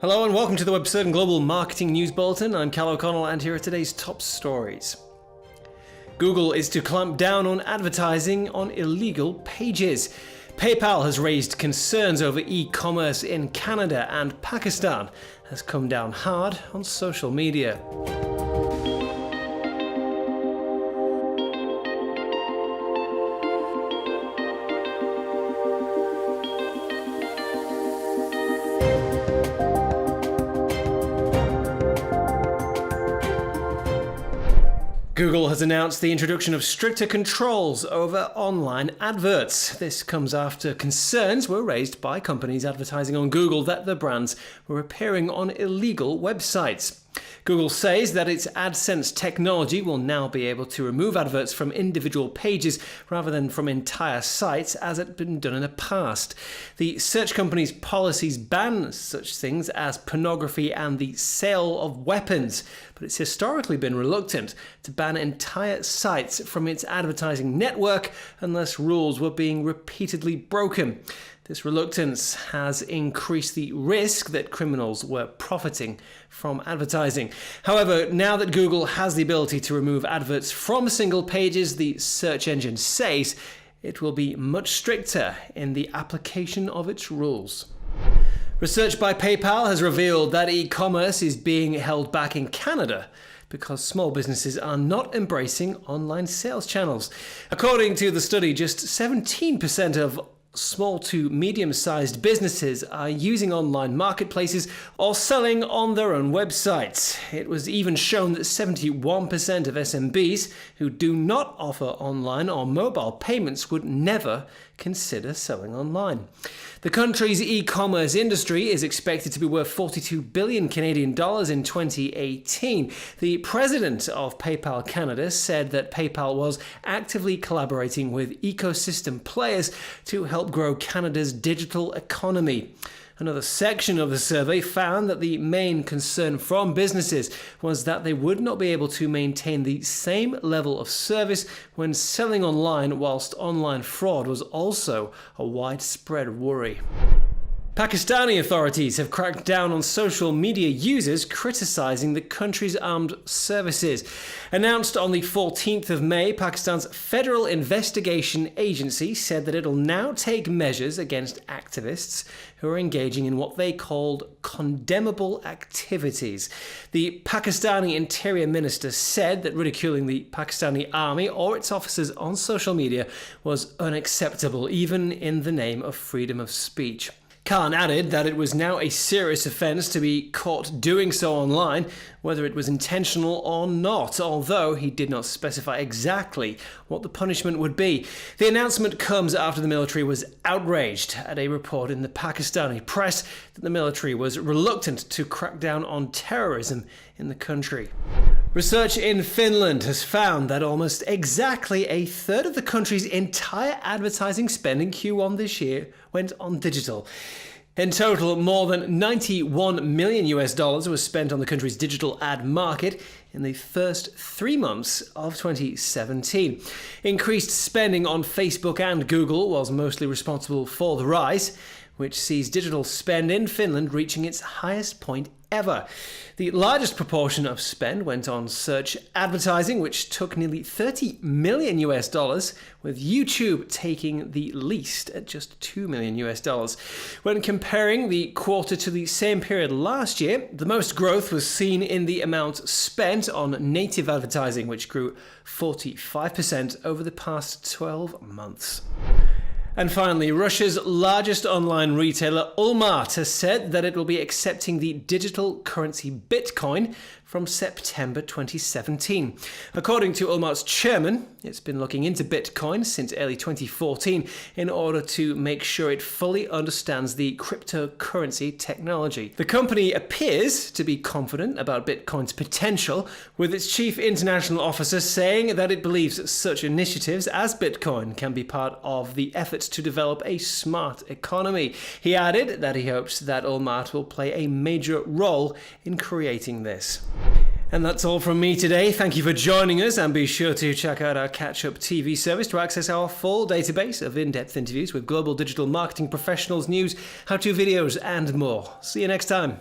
Hello and welcome to the Webcertain Global Marketing News Bulletin. I'm Cal O'Connell and here are today's top stories. Google is to clamp down on advertising on illegal pages. PayPal has raised concerns over e-commerce in Canada, and Pakistan has come down hard on social media. Google has announced the introduction of stricter controls over online adverts. This comes after concerns were raised by companies advertising on Google that their brands were appearing on illegal websites. Google says that its AdSense technology will now be able to remove adverts from individual pages rather than from entire sites as it had been done in the past. The search company's policies ban such things as pornography and the sale of weapons, but it's historically been reluctant to ban entire sites from its advertising network unless rules were being repeatedly broken. This reluctance has increased the risk that criminals were profiting from advertising. However, now that Google has the ability to remove adverts from single pages, the search engine says it will be much stricter in the application of its rules. Research by PayPal has revealed that e-commerce is being held back in Canada because small businesses are not embracing online sales channels. According to the study, just 17% of small to medium-sized businesses are using online marketplaces or selling on their own websites. It was even shown that 71% of SMBs who do not offer online or mobile payments would never consider selling online. The country's e-commerce industry is expected to be worth 42 billion Canadian dollars in 2018. The president of PayPal Canada said that PayPal was actively collaborating with ecosystem players to help grow Canada's digital economy. Another section of the survey found that the main concern from businesses was that they would not be able to maintain the same level of service when selling online, whilst online fraud was also a widespread worry. Pakistani authorities have cracked down on social media users criticizing the country's armed services. Announced on the 14th of May, Pakistan's Federal Investigation Agency said that it'll now take measures against activists who are engaging in what they called condemnable activities. The Pakistani Interior Minister said that ridiculing the Pakistani army or its officers on social media was unacceptable, even in the name of freedom of speech. Khan added that it was now a serious offence to be caught doing so online, whether it was intentional or not, although he did not specify exactly what the punishment would be. The announcement comes after the military was outraged at a report in the Pakistani press that the military was reluctant to crack down on terrorism in the country. Research in Finland has found that almost exactly a third of the country's entire advertising spend in Q1 this year went on digital. In total, more than $91 million was spent on the country's digital ad market in the first 3 months of 2017. Increased spending on Facebook and Google was mostly responsible for the rise, which sees digital spend in Finland reaching its highest point ever. The largest proportion of spend went on search advertising, which took nearly $30 million, with YouTube taking the least at just $2 million. When comparing the quarter to the same period last year, the most growth was seen in the amount spent on native advertising, which grew 45% over the past 12 months. And finally, Russia's largest online retailer, Walmart, has said that it will be accepting the digital currency Bitcoin from September 2017. According to Walmart's chairman, it's been looking into Bitcoin since early 2014 in order to make sure it fully understands the cryptocurrency technology. The company appears to be confident about Bitcoin's potential, with its chief international officer saying that it believes such initiatives as Bitcoin can be part of the efforts to develop a smart economy. He added that he hopes that Walmart will play a major role in creating this. And that's all from me today. Thank you for joining us, and be sure to check out our Catch-Up TV service to access our full database of in-depth interviews with global digital marketing professionals, news, how-to videos, and more. See you next time.